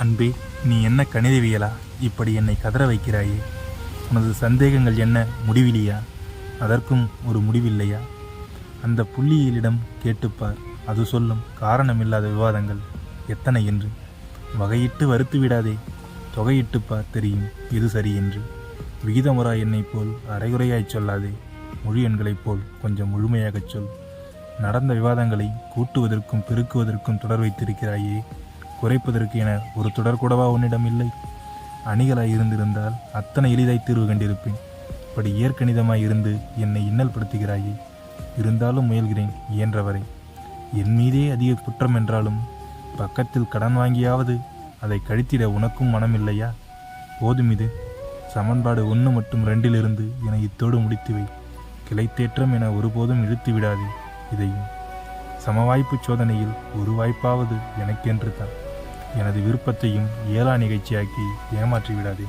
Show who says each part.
Speaker 1: அன்பே, நீ என்ன கணிதவியலா இப்படி என்னை கதற வைக்கிறாயே? உனது சந்தேகங்கள் என்ன முடிவிலியா? அதற்கும் ஒரு முடிவில்லையா? அந்த புள்ளியிலிடம் கேட்டுப்பார், அது சொல்லும் காரணமில்லாத விவாதங்கள் எத்தனை என்று. வகையிட்டு வறுத்து விடாதே, தொகையிட்டுப்பார், தெரியும் எது சரி என்று. விகிதமுறா எண்ணைப் போல் அரைகுறையாய்ச் சொல்லாதே, முழு எண்களைப் போல் கொஞ்சம் முழுமையாகச் சொல். நடந்த விவாதங்களை கூட்டுவதற்கும் பெருக்குவதற்கும் தொடர் வைத்திருக்கிறாயே, குறைப்பதற்கு என ஒரு தொடர் கூடவா உன்னிடம் இல்லை? அணிகளாய் இருந்திருந்தால் அத்தனை எளிதாய் தீர்வு கண்டிருப்பேன். இப்படி இயற்கணிதமாய் இருந்து என்னை இன்னல் படுத்துகிறாயே. இருந்தாலும் முயல்கிறேன் இயன்றவரை. என் மீதே அதிக குற்றம் என்றாலும் பக்கத்தில் கடன் வாங்கியாவது அதை கழித்திட உனக்கும் மனமில்லையா? போதும் இது. சமன்பாடு 1 மற்றும் 2 என இத்தோடு முடித்துவை. கிளைத்தேற்றம் என ஒருபோதும் இழுத்து விடாதே. இதையும் சமவாய்ப்பு சோதனையில் ஒரு வாய்ப்பாவது எனக்கென்று தான். எனது விருப்பத்தையும் ஏலா நிகழ்ச்சியாக்கி ஏமாற்றி விடாதே.